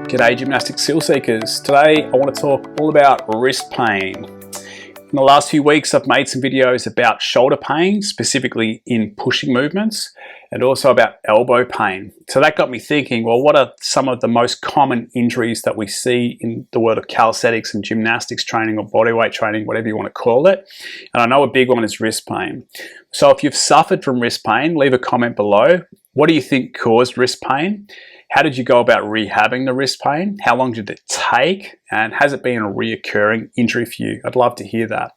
G'day gymnastics skill seekers. Today I want to talk all about wrist pain. In the last few weeks I've made some videos about shoulder pain, specifically in pushing movements, and also about elbow pain. So that got me thinking, well, what are some of the most common injuries that we see in the world of calisthenics and gymnastics training or bodyweight training, whatever you want to call it. And I know a big one is wrist pain. So if you've suffered from wrist pain, leave a comment below. What do you think caused wrist pain? How did you go about rehabbing the wrist pain? How long did it take? And has it been a reoccurring injury for you? I'd love to hear that.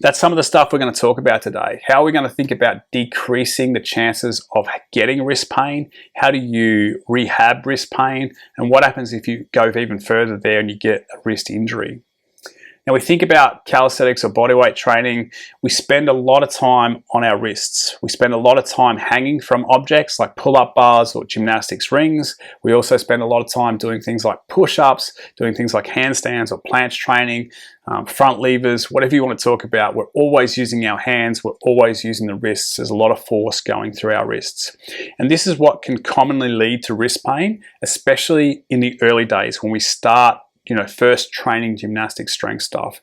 That's some of the stuff we're going to talk about today. How are we going to think about decreasing the chances of getting wrist pain? How do you rehab wrist pain? And what happens if you go even further there and you get a wrist injury? Now we think about calisthenics or bodyweight training, we spend a lot of time on our wrists. We spend a lot of time hanging from objects like pull-up bars or gymnastics rings. We also spend a lot of time doing things like push-ups, doing things like handstands or planche training, front levers, whatever you want to talk about. We're always using our hands, we're always using the wrists. There's a lot of force going through our wrists. And this is what can commonly lead to wrist pain, especially in the early days when we start first training gymnastic strength stuff.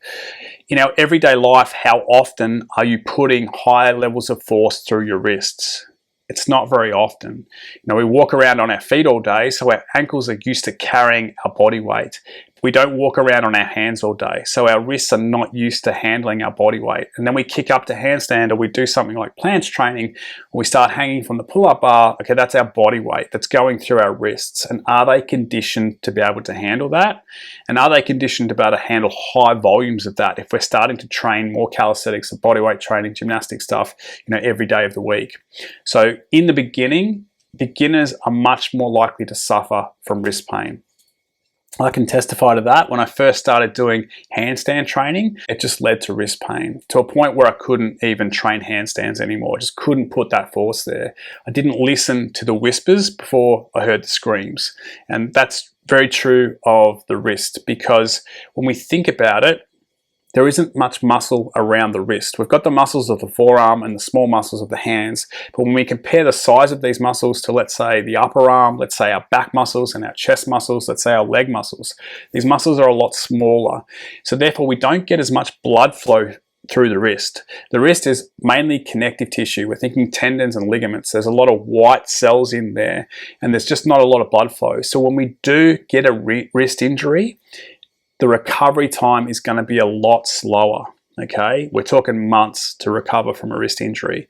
In our everyday life, how often are you putting higher levels of force through your wrists? It's not very often. We walk around on our feet all day, so our ankles are used to carrying our body weight. We don't walk around on our hands all day, so our wrists are not used to handling our body weight. And then we kick up to handstand or we do something like planche training, we start hanging from the pull-up bar. Okay, that's our body weight that's going through our wrists. And are they conditioned to be able to handle that? And are they conditioned to be able to handle high volumes of that if we're starting to train more calisthenics or bodyweight training, gymnastic stuff, every day of the week? So in the beginning, beginners are much more likely to suffer from wrist pain. I can testify to that. When I first started doing handstand training, it just led to wrist pain to a point where I couldn't even train handstands anymore. I just couldn't put that force there. I didn't listen to the whispers before I heard the screams. And that's very true of the wrist, because when we think about it, there isn't much muscle around the wrist. We've got the muscles of the forearm and the small muscles of the hands. But when we compare the size of these muscles to, let's say, the upper arm, let's say our back muscles and our chest muscles, let's say our leg muscles, these muscles are a lot smaller. So therefore, we don't get as much blood flow through the wrist. The wrist is mainly connective tissue. We're thinking tendons and ligaments. There's a lot of white cells in there, and there's just not a lot of blood flow. So when we do get a wrist injury, the recovery time is going to be a lot slower, okay? We're talking months to recover from a wrist injury.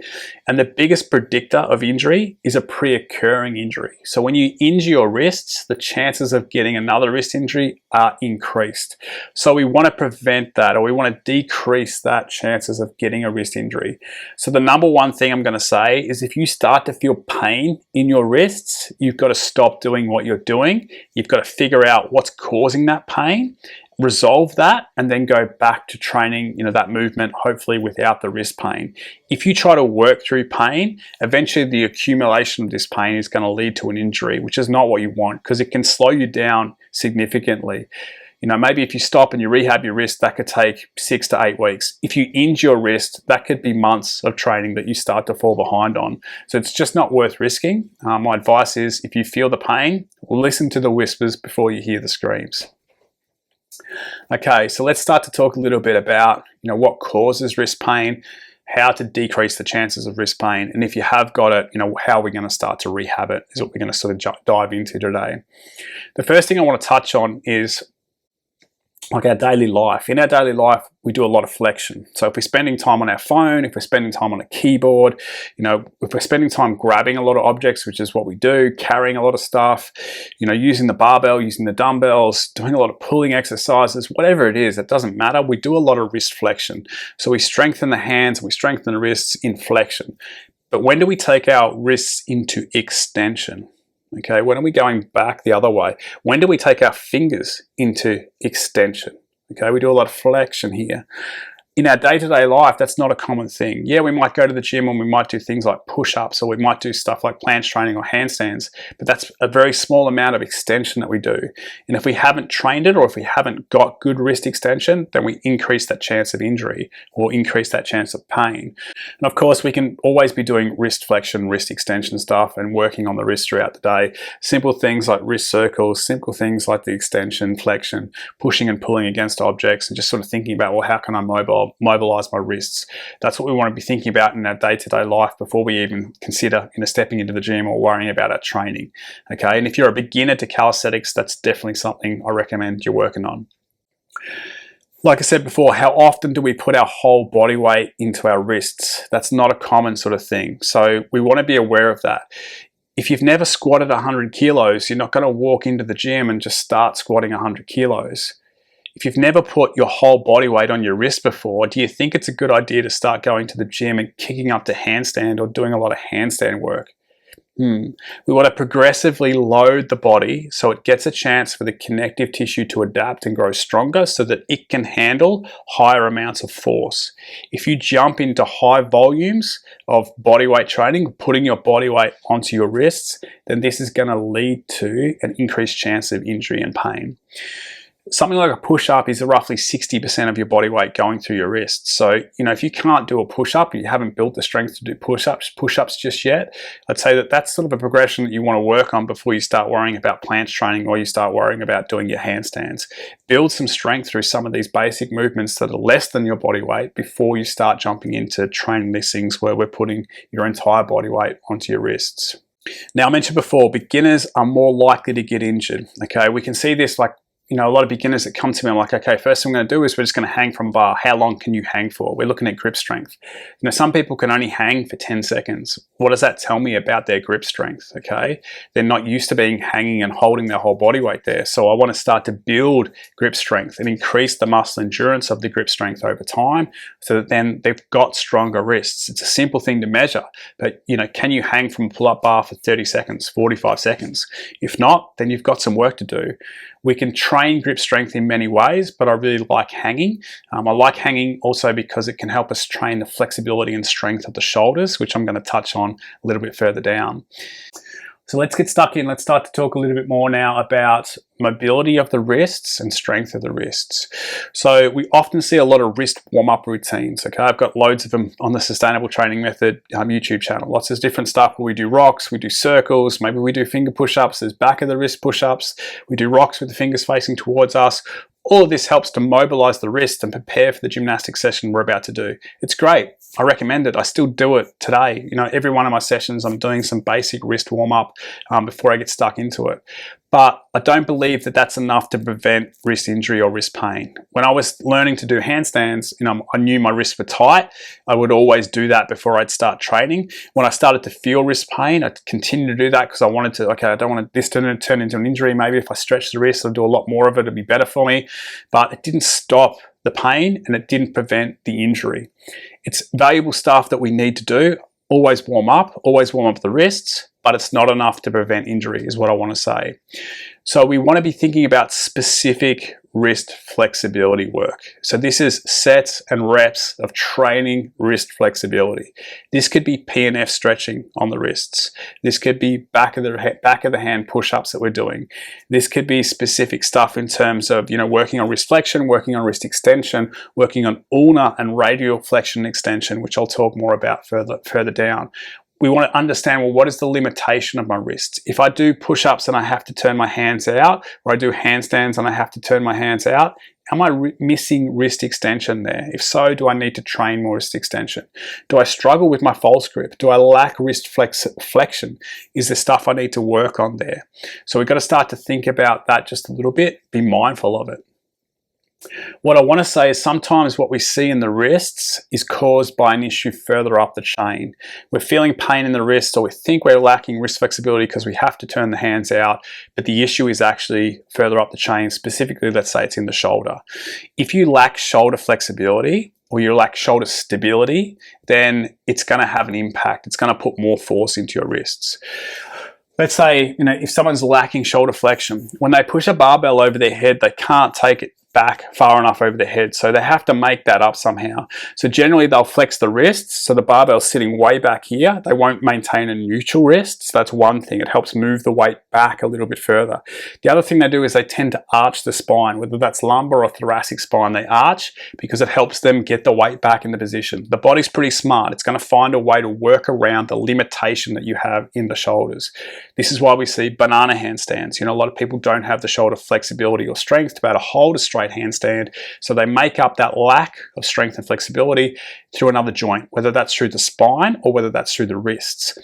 And the biggest predictor of injury is a pre-occurring injury. So when you injure your wrists, the chances of getting another wrist injury are increased. So we want to prevent that, or we want to decrease that chances of getting a wrist injury. So the number one thing I'm going to say is if you start to feel pain in your wrists, you've got to stop doing what you're doing. You've got to figure out what's causing that pain, resolve that, and then go back to training that movement, hopefully without the wrist pain. If you try to work through pain, eventually the accumulation of this pain is going to lead to an injury, which is not what you want, because it can slow you down significantly. Maybe if you stop and you rehab your wrist, that could take 6 to 8 weeks. If you injure your wrist, that could be months of training that you start to fall behind on. So it's just not worth risking. My advice is, if you feel the pain, listen to the whispers before you hear the screams. Okay, so let's start to talk a little bit about what causes wrist pain, how to decrease the chances of wrist pain, and if you have got it, how we're going to start to rehab it is what we're going to sort of dive into today. The first thing I want to touch on is like our daily life. In our daily life, we do a lot of flexion. So if we're spending time on our phone, if we're spending time on a keyboard, if we're spending time grabbing a lot of objects, which is what we do, carrying a lot of stuff, using the barbell, using the dumbbells, doing a lot of pulling exercises, whatever it is, it doesn't matter. We do a lot of wrist flexion. So we strengthen the hands, we strengthen the wrists in flexion. But when do we take our wrists into extension? Okay, when are we going back the other way? When do we take our fingers into extension? Okay, we do a lot of flexion here. In our day-to-day life, that's not a common thing. Yeah, we might go to the gym and we might do things like push-ups, or we might do stuff like planche training or handstands, but that's a very small amount of extension that we do. And if we haven't trained it, or if we haven't got good wrist extension, then we increase that chance of injury or increase that chance of pain. And of course, we can always be doing wrist flexion, wrist extension stuff and working on the wrist throughout the day. Simple things like wrist circles, simple things like the extension, flexion, pushing and pulling against objects, and just sort of thinking about, well, how can I mobilize my wrists? That's what we want to be thinking about in our day-to-day life before we even consider stepping into the gym or worrying about our training. Okay, and if you're a beginner to calisthenics, that's definitely something I recommend you're working on. Like I said before, how often do we put our whole body weight into our wrists? That's not a common sort of thing. So we want to be aware of that. If you've never squatted 100 kilos, you're not going to walk into the gym and just start squatting 100 kilos. If you've never put your whole body weight on your wrist before, do you think it's a good idea to start going to the gym and kicking up to handstand or doing a lot of handstand work? We want to progressively load the body so it gets a chance for the connective tissue to adapt and grow stronger so that it can handle higher amounts of force. If you jump into high volumes of body weight training, putting your body weight onto your wrists, then this is going to lead to an increased chance of injury and pain. Something like a push-up is roughly 60% of your body weight going through your wrists. So, if you can't do a push-up, you haven't built the strength to do push-ups just yet, I'd say that that's sort of a progression that you want to work on before you start worrying about planche training or you start worrying about doing your handstands. Build some strength through some of these basic movements that are less than your body weight before you start jumping into training these things where we're putting your entire body weight onto your wrists. Now, I mentioned before, beginners are more likely to get injured. Okay, we can see this like a lot of beginners that come to me, I'm like, okay, first thing I'm going to do is we're just going to hang from a bar. How long can you hang for? We're looking at grip strength. Some people can only hang for 10 seconds. What does that tell me about their grip strength? Okay, they're not used to being hanging and holding their whole body weight there. So I want to start to build grip strength and increase the muscle endurance of the grip strength over time so that then they've got stronger wrists. It's a simple thing to measure, but can you hang from a pull-up bar for 30 seconds, 45 seconds? If not, then you've got some work to do. We can train grip strength in many ways, but I really like hanging. I like hanging also because it can help us train the flexibility and strength of the shoulders, which I'm going to touch on a little bit further down. So let's get stuck in. Let's start to talk a little bit more now about mobility of the wrists and strength of the wrists. So we often see a lot of wrist warm-up routines. Okay, I've got loads of them on the Sustainable Training Method YouTube channel. Lots of different stuff where we do rocks, we do circles, maybe we do finger push-ups, there's back of the wrist push-ups, we do rocks with the fingers facing towards us. All of this helps to mobilize the wrist and prepare for the gymnastic session we're about to do. It's great. I recommend it. I still do it today. Every one of my sessions, I'm doing some basic wrist warm-up before I get stuck into it. But I don't believe that that's enough to prevent wrist injury or wrist pain. When I was learning to do handstands, I knew my wrists were tight. I would always do that before I'd start training. When I started to feel wrist pain, I continued to do that because I wanted to, I don't want this to turn into an injury. Maybe if I stretch the wrist, I'll do a lot more of it. It'll be better for me. But it didn't stop the pain and it didn't prevent the injury. It's valuable stuff that we need to do. Always warm up the wrists, but it's not enough to prevent injury is what I want to say. So we want to be thinking about specific wrist flexibility work. So this is sets and reps of training wrist flexibility. This could be P&F stretching on the wrists. This could be back of the hand push-ups that we're doing. This could be specific stuff in terms of working on wrist flexion, working on wrist extension, working on ulnar and radial flexion extension, which I'll talk more about further down. We want to understand, well, what is the limitation of my wrists? If I do push-ups and I have to turn my hands out, or I do handstands and I have to turn my hands out, am I missing wrist extension there? If so, do I need to train more wrist extension? Do I struggle with my false grip? Do I lack wrist flexion? Is there stuff I need to work on there? So we've got to start to think about that just a little bit, be mindful of it. What I want to say is sometimes what we see in the wrists is caused by an issue further up the chain. We're feeling pain in the wrist, or we think we're lacking wrist flexibility because we have to turn the hands out, but the issue is actually further up the chain. Specifically, let's say it's in the shoulder. If you lack shoulder flexibility, or you lack shoulder stability, then it's going to have an impact. It's going to put more force into your wrists. Let's say, if someone's lacking shoulder flexion, when they push a barbell over their head, they can't take it back far enough over the head. So they have to make that up somehow. So generally they'll flex the wrists. So the barbell's sitting way back here. They won't maintain a neutral wrist. So that's one thing. It helps move the weight back a little bit further. The other thing they do is they tend to arch the spine, whether that's lumbar or thoracic spine. They arch because it helps them get the weight back in the position. The body's pretty smart. It's going to find a way to work around the limitation that you have in the shoulders. This is why we see banana handstands. You know, a lot of people don't have the shoulder flexibility or strength to be able to hold a straight handstand, so they make up that lack of strength and flexibility through another joint, whether that's through the spine or whether that's through the wrists.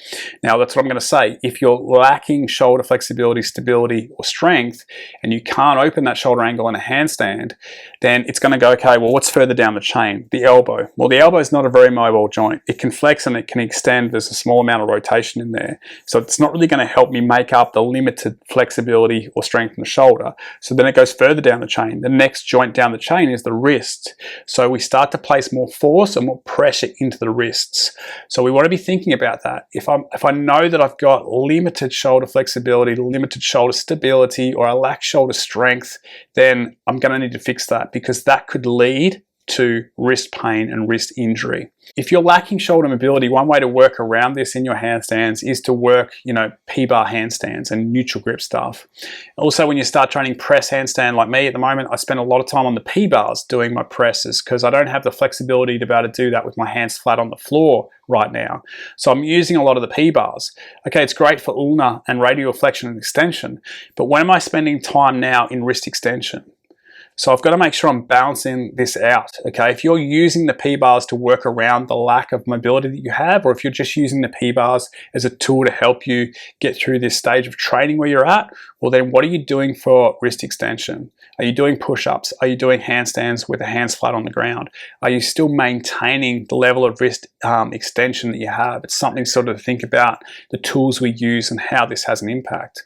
Now that's what I'm going to say. If you're lacking shoulder flexibility, stability or strength, and you can't open that shoulder angle in a handstand, then it's going to go, okay, well, what's further down the chain? The elbow. Well, the elbow is not a very mobile joint. It can flex and it can extend. There's a small amount of rotation in there, so it's not really going to help me make up the limited flexibility or strength in the shoulder. So then it goes further down the chain. The next joint down the chain is the wrist. So we start to place more force and more pressure into the wrists. So we want to be thinking about that. If I know that I've got limited shoulder flexibility, limited shoulder stability, or I lack shoulder strength, then I'm going to need to fix that, because that could lead to wrist pain and wrist injury. If you're lacking shoulder mobility, one way to work around this in your handstands is to work, P-bar handstands and neutral grip stuff. Also, when you start training press handstand like me at the moment, I spend a lot of time on the P-bars doing my presses because I don't have the flexibility to be able to do that with my hands flat on the floor right now. So I'm using a lot of the P-bars. Okay, it's great for ulnar and radial flexion and extension, but when am I spending time now in wrist extension? So I've got to make sure I'm balancing this out, okay? If you're using the P-bars to work around the lack of mobility that you have, or if you're just using the P-bars as a tool to help you get through this stage of training where you're at, well then what are you doing for wrist extension? Are you doing push-ups? Are you doing handstands with the hands flat on the ground? Are you still maintaining the level of wrist extension that you have? It's something sort of to think about the tools we use and how this has an impact.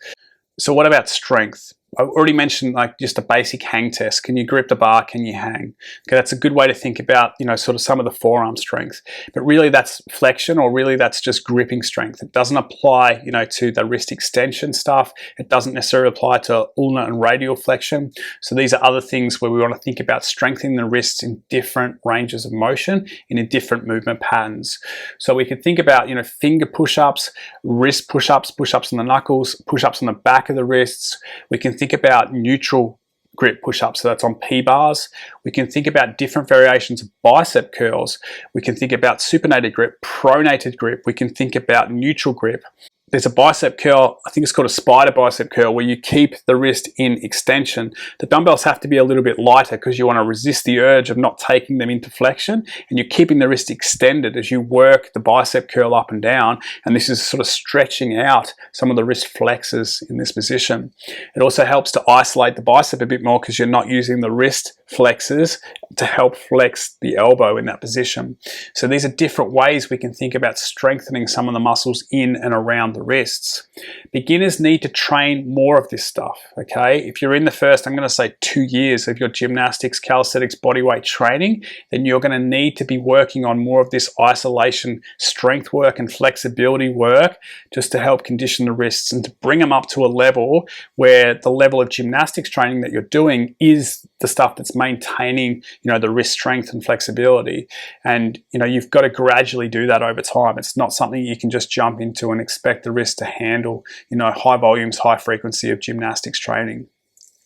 So what about strength? I already mentioned like just a basic hang test. Can you grip the bar? Can you hang? Okay, that's a good way to think about, sort of some of the forearm strength. But really that's flexion, or really that's just gripping strength. It doesn't apply, to the wrist extension stuff. It doesn't necessarily apply to ulnar and radial flexion. So these are other things where we want to think about strengthening the wrists in different ranges of motion and in different movement patterns. So we could think about, finger push-ups, wrist push-ups, push-ups on the knuckles, push-ups on the back of the wrists. We can think about neutral grip push-ups, so that's on P-bars. We can think about different variations of bicep curls. We can think about supinated grip, pronated grip. We can think about neutral grip. There's a bicep curl, I think it's called a spider bicep curl, where you keep the wrist in extension. The dumbbells have to be a little bit lighter because you want to resist the urge of not taking them into flexion, and you're keeping the wrist extended as you work the bicep curl up and down, and this is sort of stretching out some of the wrist flexors in this position. It also helps to isolate the bicep a bit more because you're not using the wrist flexors to help flex the elbow in that position. So these are different ways we can think about strengthening some of the muscles in and around the wrists. Beginners need to train more of this stuff, okay? If you're in the first, I'm going to say 2 years of your gymnastics, calisthenics, bodyweight training, then you're going to need to be working on more of this isolation, strength work and flexibility work just to help condition the wrists and to bring them up to a level where the level of gymnastics training that you're doing is the stuff that's maintaining, the wrist strength and flexibility. And, you've got to gradually do that over time. It's not something you can just jump into and expect the wrist to handle, high volumes, high frequency of gymnastics training.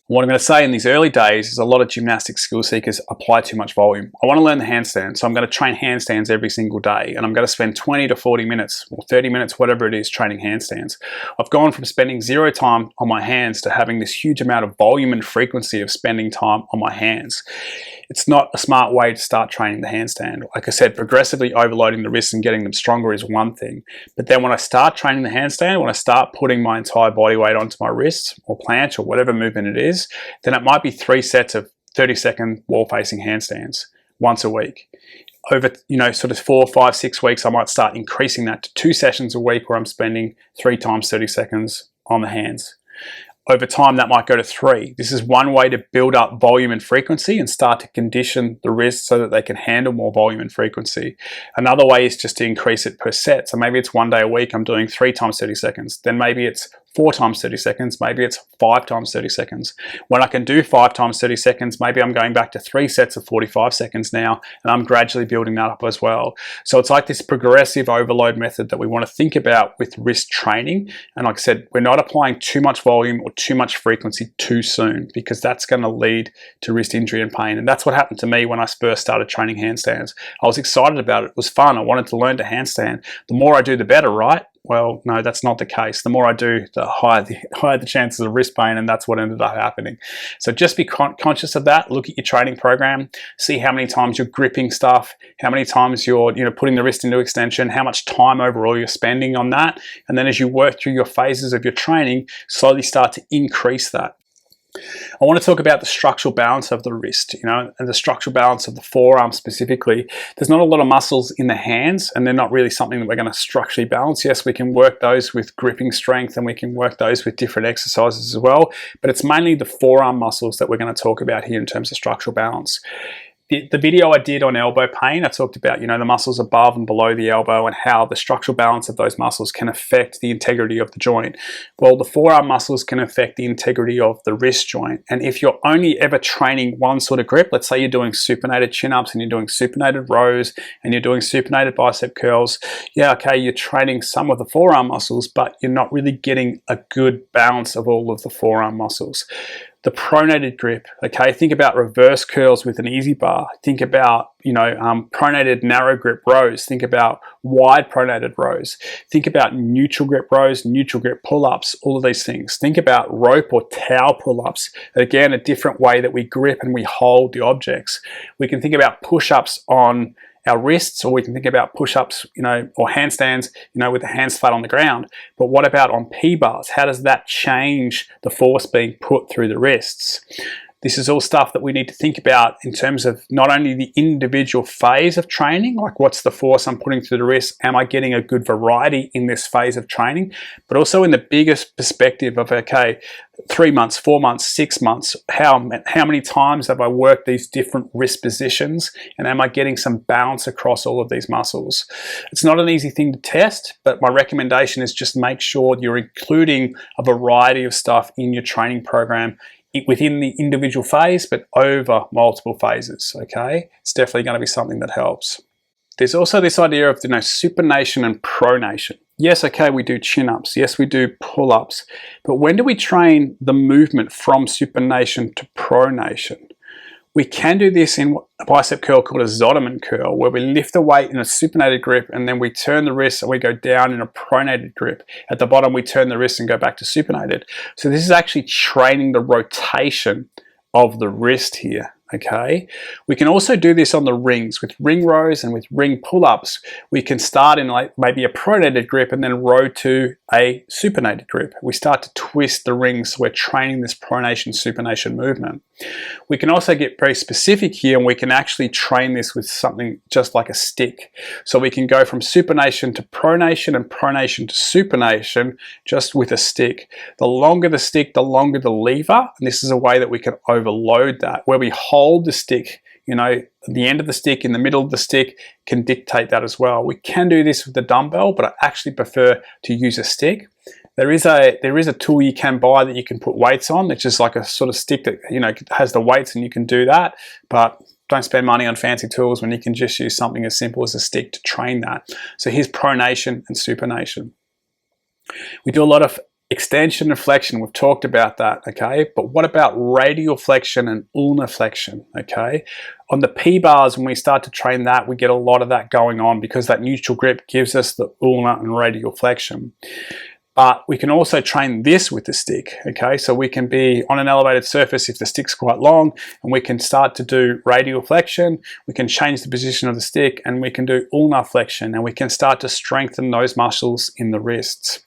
What I'm going to say in these early days is a lot of gymnastics skill seekers apply too much volume. I want to learn the handstand, so I'm going to train handstands every single day, and I'm going to spend 20 to 40 minutes or 30 minutes, whatever it is, training handstands. I've gone from spending 0 time on my hands to having this huge amount of volume and frequency of spending time on my hands. It's not a smart way to start training the handstand. Like I said, progressively overloading the wrists and getting them stronger is one thing. But then when I start training the handstand, when I start putting my entire body weight onto my wrists or planche or whatever movement it is, then it might be 3 sets of 30-second wall-facing handstands once a week. Over, sort of 4, 5, 6 weeks, I might start increasing that to 2 sessions a week where I'm spending 3 times 30 seconds on the hands. Over time, that might go to 3. This is one way to build up volume and frequency and start to condition the wrists so that they can handle more volume and frequency. Another way is just to increase it per set. So maybe it's 1 day a week, I'm doing 3 times 30 seconds. Then maybe it's 4 times 30 seconds, maybe it's 5 times 30 seconds. When I can do 5 times 30 seconds, maybe I'm going back to 3 sets of 45 seconds now, and I'm gradually building that up as well. So it's like this progressive overload method that we want to think about with wrist training. And like I said, we're not applying too much volume or too much frequency too soon, because that's going to lead to wrist injury and pain. And that's what happened to me when I first started training handstands. I was excited about it. It was fun. I wanted to learn to handstand. The more I do, the better, right? Well, no, that's not the case. The more I do, the higher the chances of wrist pain, and that's what ended up happening. So just be conscious of that. Look at your training program, see how many times you're gripping stuff, how many times you're putting the wrist into extension, how much time overall you're spending on that, and then as you work through your phases of your training, slowly start to increase that. I want to talk about the structural balance of the wrist, and the structural balance of the forearm specifically. There's not a lot of muscles in the hands, and they're not really something that we're going to structurally balance. Yes, we can work those with gripping strength, and we can work those with different exercises as well, but it's mainly the forearm muscles that we're going to talk about here in terms of structural balance. The video I did on elbow pain, I talked about, the muscles above and below the elbow and how the structural balance of those muscles can affect the integrity of the joint. Well, the forearm muscles can affect the integrity of the wrist joint. And if you're only ever training one sort of grip, let's say you're doing supinated chin-ups and you're doing supinated rows and you're doing supinated bicep curls, yeah, okay, you're training some of the forearm muscles, but you're not really getting a good balance of all of the forearm muscles. The pronated grip, okay, think about reverse curls with an easy bar. Think about, pronated narrow grip rows. Think about wide pronated rows. Think about neutral grip rows, neutral grip pull-ups, all of these things. Think about rope or towel pull-ups. Again, a different way that we grip and we hold the objects. We can think about push-ups on our wrists, or we can think about push-ups, or handstands, with the hands flat on the ground. But what about on P-bars? How does that change the force being put through the wrists? This is all stuff that we need to think about in terms of not only the individual phase of training, like what's the force I'm putting through the wrist, am I getting a good variety in this phase of training, but also in the biggest perspective of, okay, 3 months, 4 months, 6 months, how many times have I worked these different wrist positions, and am I getting some balance across all of these muscles? It's not an easy thing to test, but my recommendation is just make sure you're including a variety of stuff in your training program within the individual phase, but over multiple phases, okay? It's definitely going to be something that helps. There's also this idea of supination and pronation. Yes, okay, we do chin-ups. Yes, we do pull-ups. But when do we train the movement from supination to pronation? We can do this in a bicep curl called a Zoderman curl, where we lift the weight in a supinated grip and then we turn the wrist and we go down in a pronated grip. At the bottom, we turn the wrist and go back to supinated. So this is actually training the rotation of the wrist here. Okay, we can also do this on the rings with ring rows and with ring pull-ups. We can start in like maybe a pronated grip and then row to a supinated grip. We start to twist the rings, so we're training this pronation supination movement. We can also get very specific here, and we can actually train this with something just like a stick. So we can go from supination to pronation and pronation to supination just with a stick. The longer the stick, the longer the lever, and this is a way that we can overload that, where we hold the stick, the end of the stick, in the middle of the stick can dictate that as well. We can do this with the dumbbell, but I actually prefer to use a stick. There is a tool you can buy that you can put weights on. It's just like a sort of stick that has the weights, and you can do that. But don't spend money on fancy tools when you can just use something as simple as a stick to train that. So here's pronation and supination. We do a lot of extension and flexion. We've talked about that, okay? But what about radial flexion and ulnar flexion, okay? On the P-bars, when we start to train that, we get a lot of that going on because that neutral grip gives us the ulnar and radial flexion. But we can also train this with the stick, okay? So we can be on an elevated surface if the stick's quite long, and we can start to do radial flexion. We can change the position of the stick, and we can do ulnar flexion, and we can start to strengthen those muscles in the wrists.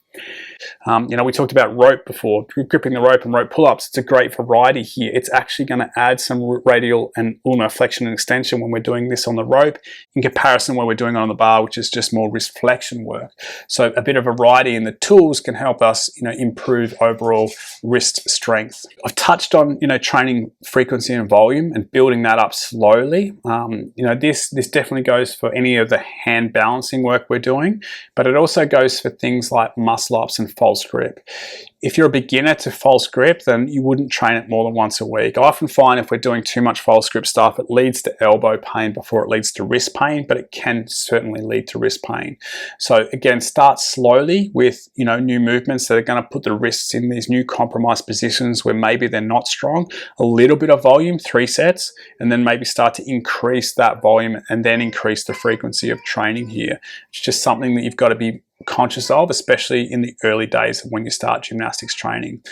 We talked about rope before, gripping the rope and rope pull-ups. It's a great variety here. It's actually going to add some radial and ulnar flexion and extension when we're doing this on the rope in comparison when we're doing it on the bar, which is just more wrist flexion work. So a bit of variety in the tools can help us, improve overall wrist strength. I've touched on, training frequency and volume and building that up slowly. This definitely goes for any of the hand balancing work we're doing, but it also goes for things like muscle ups and false grip. If you're a beginner to false grip, then you wouldn't train it more than once a week. I often find if we're doing too much false grip stuff, it leads to elbow pain before it leads to wrist pain, but it can certainly lead to wrist pain. So again, start slowly with new movements that are going to put the wrists in these new compromised positions where maybe they're not strong. A little bit of volume, 3 sets, and then maybe start to increase that volume and then increase the frequency of training here. It's just something that you've got to be conscious of, especially in the early days of when you start gymnastics training.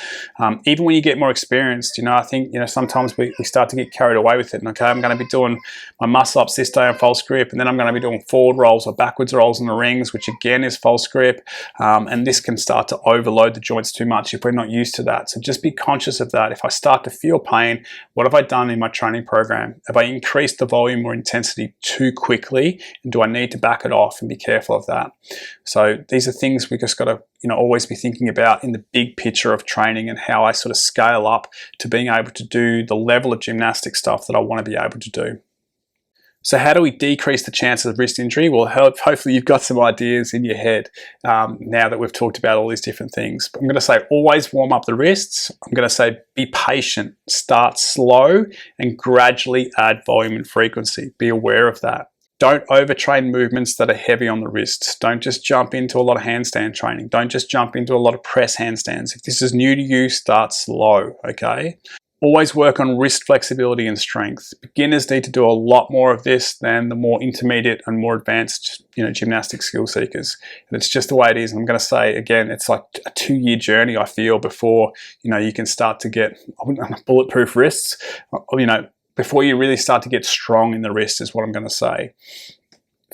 Even when you get more experienced, I think sometimes we start to get carried away with it. And okay, I'm going to be doing my muscle ups this day on false grip, and then I'm going to be doing forward rolls or backwards rolls in the rings, which again is false grip, and this can start to overload the joints too much if we're not used to that. So just be conscious of that. If I start to feel pain, what have I done in my training program? Have I increased the volume or intensity too quickly, and do I need to back it off and be careful of that? So these are things we just got to always be thinking about in the big picture of training and how I sort of scale up to being able to do the level of gymnastic stuff that I want to be able to do. So how do we decrease the chances of wrist injury? Well, hopefully you've got some ideas in your head now that we've talked about all these different things. But I'm going to say always warm up the wrists. I'm going to say be patient, start slow, and gradually add volume and frequency. Be aware of that. Don't overtrain movements that are heavy on the wrists. Don't just jump into a lot of handstand training. Don't just jump into a lot of press handstands. If this is new to you, start slow, okay? Always work on wrist flexibility and strength. Beginners need to do a lot more of this than the more intermediate and more advanced, gymnastic skill seekers. And it's just the way it is. And I'm going to say, again, it's like a 2-year journey, I feel, before, you can start to get bulletproof wrists, before you really start to get strong in the wrist is what I'm going to say.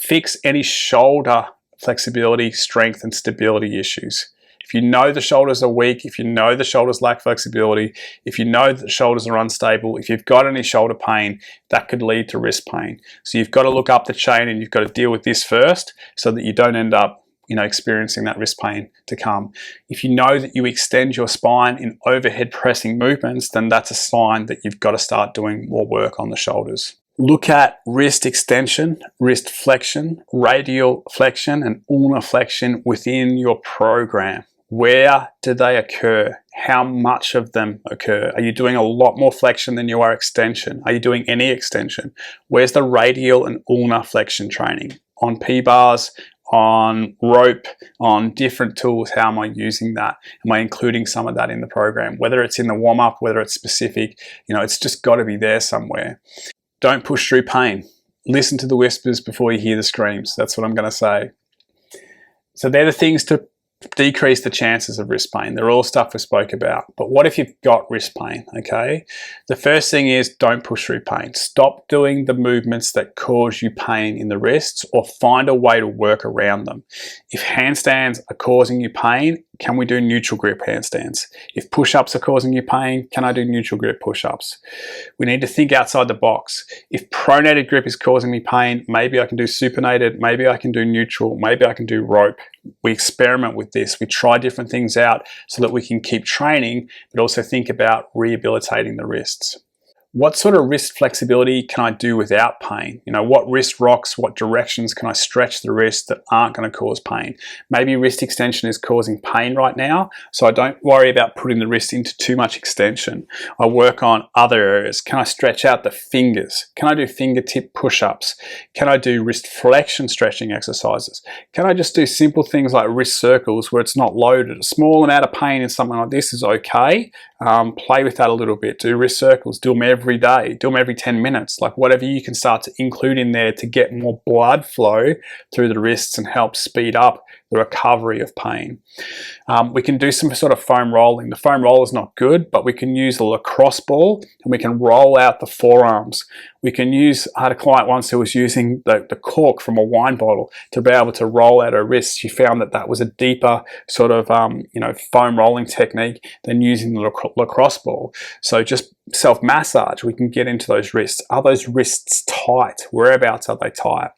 Fix any shoulder flexibility, strength, and stability issues. If you know the shoulders are weak, if you know the shoulders lack flexibility, if you know that the shoulders are unstable, if you've got any shoulder pain, that could lead to wrist pain. So you've got to look up the chain and you've got to deal with this first so that you don't end up experiencing that wrist pain to come. If you know that you extend your spine in overhead pressing movements, then that's a sign that you've got to start doing more work on the shoulders. Look at wrist extension, wrist flexion, radial flexion, and ulnar flexion within your program. Where do they occur? How much of them occur? Are you doing a lot more flexion than you are extension? Are you doing any extension? Where's the radial and ulnar flexion training? On P-bars, on rope, on different tools, how am I using that? Am I including some of that in the program? Whether it's in the warm-up, whether it's specific, it's just got to be there somewhere. Don't push through pain. Listen to the whispers before you hear the screams. That's what I'm going to say. So they're the things to decrease the chances of wrist pain. They're all stuff we spoke about. But what if you've got wrist pain, okay? The first thing is don't push through pain. Stop doing the movements that cause you pain in the wrists or find a way to work around them. If handstands are causing you pain, can we do neutral grip handstands? If push-ups are causing you pain, can I do neutral grip push-ups? We need to think outside the box. If pronated grip is causing me pain, maybe I can do supinated, maybe I can do neutral, maybe I can do rope. We experiment with this. We try different things out so that we can keep training, but also think about rehabilitating the wrists. What sort of wrist flexibility can I do without pain? What wrist rocks, what directions can I stretch the wrist that aren't going to cause pain? Maybe wrist extension is causing pain right now, so I don't worry about putting the wrist into too much extension. I work on other areas. Can I stretch out the fingers? Can I do fingertip push-ups? Can I do wrist flexion stretching exercises? Can I just do simple things like wrist circles where it's not loaded? A small amount of pain in something like this is okay. Play with that a little bit. Do wrist circles. Do them every day. Do them every 10 minutes. Like whatever you can start to include in there to get more blood flow through the wrists and help speed up the recovery of pain. We can do some sort of foam rolling. The foam roll is not good, but we can use a lacrosse ball and we can roll out the forearms. We can use, I had a client once who was using the cork from a wine bottle to be able to roll out her wrists. She found that that was a deeper sort of, foam rolling technique than using the lacrosse ball. So just self-massage, we can get into those wrists. Are those wrists tight? Whereabouts are they tight?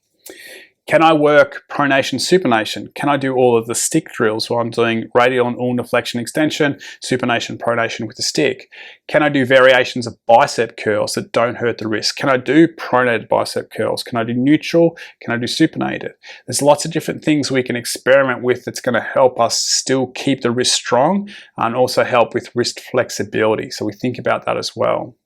Can I work pronation, supination? Can I do all of the stick drills while I'm doing radial and ulnar flexion extension, supination, pronation with the stick? Can I do variations of bicep curls that don't hurt the wrist? Can I do pronated bicep curls? Can I do neutral? Can I do supinated? There's lots of different things we can experiment with that's going to help us still keep the wrist strong and also help with wrist flexibility. So we think about that as well.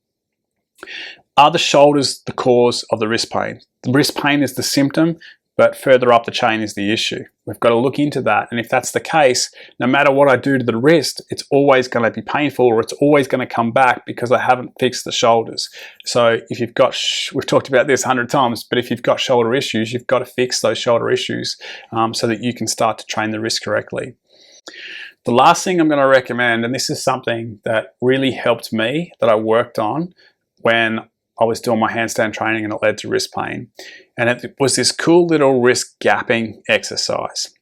Are the shoulders the cause of the wrist pain? The wrist pain is the symptom, but further up the chain is the issue. We've got to look into that, and if that's the case, no matter what I do to the wrist, it's always going to be painful, or it's always going to come back because I haven't fixed the shoulders. So if you've got, we've talked about this 100 times, but if you've got shoulder issues, you've got to fix those shoulder issues so that you can start to train the wrist correctly. The last thing I'm going to recommend, and this is something that really helped me, that I worked on when I was doing my handstand training and it led to wrist pain. And it was this cool little wrist gapping exercise.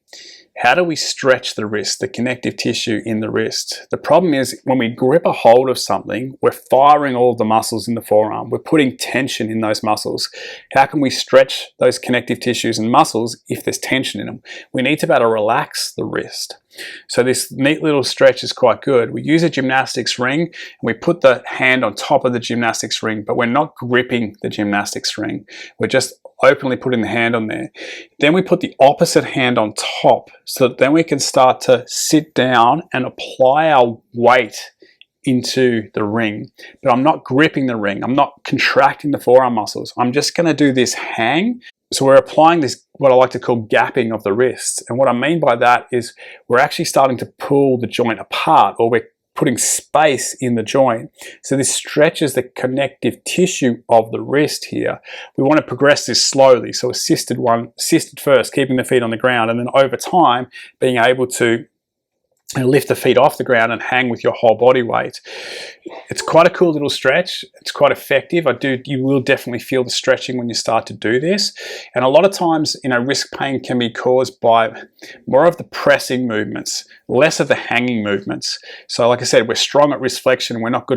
How do we stretch the wrist, the connective tissue in the wrist? The problem is when we grip a hold of something, we're firing all of the muscles in the forearm. We're putting tension in those muscles. How can we stretch those connective tissues and muscles if there's tension in them? We need to be able to relax the wrist. So this neat little stretch is quite good. We use a gymnastics ring and we put the hand on top of the gymnastics ring, but we're not gripping the gymnastics ring. We're just openly putting the hand on there. Then we put the opposite hand on top so that then we can start to sit down and apply our weight into the ring. But I'm not gripping the ring. I'm not contracting the forearm muscles. I'm just going to do this hang. So we're applying this, what I like to call gapping of the wrists. And what I mean by that is we're actually starting to pull the joint apart, or we're putting space in the joint. So this stretches the connective tissue of the wrist here. We want to progress this slowly. So assisted first, keeping the feet on the ground, and then over time being able to lift the feet off the ground and hang with your whole body weight. It's quite a cool little stretch. It's quite effective. You will definitely feel the stretching when you start to do this. And a lot of times, wrist pain can be caused by more of the pressing movements, less of the hanging movements. So like I said, we're strong at wrist flexion. We're not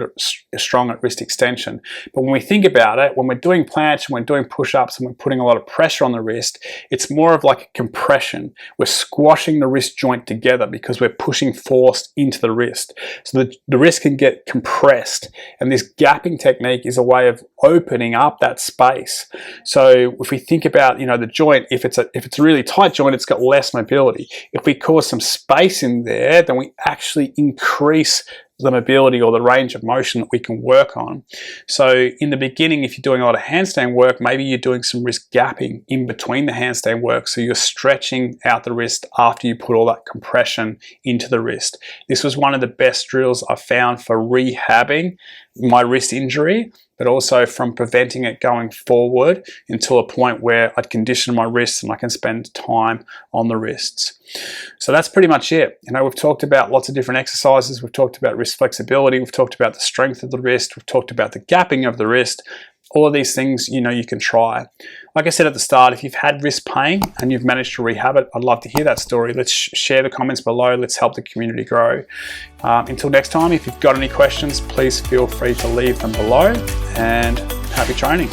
strong at wrist extension. But when we think about it, when we're doing planche and we're doing push-ups and we're putting a lot of pressure on the wrist, it's more of like a compression. We're squashing the wrist joint together because we're pushing force into the wrist. So the wrist can get compressed, and this gapping technique is a way of opening up that space. So if we think about the joint, if it's a really tight joint, it's got less mobility. If we cause some space in there, then we actually increase the mobility or the range of motion that we can work on. So in the beginning, if you're doing a lot of handstand work, maybe you're doing some wrist gapping in between the handstand work. So you're stretching out the wrist after you put all that compression into the wrist. This was one of the best drills I found for rehabbing my wrist injury, but also from preventing it going forward until a point where I'd condition my wrists and I can spend time on the wrists. So that's pretty much it. We've talked about lots of different exercises. We've talked about wrist flexibility. We've talked about the strength of the wrist. We've talked about the gapping of the wrist. All of these things, you can try. Like I said at the start, if you've had wrist pain and you've managed to rehab it, I'd love to hear that story. Let's share the comments below. Let's help the community grow. Until next time, if you've got any questions, please feel free to leave them below, and happy training.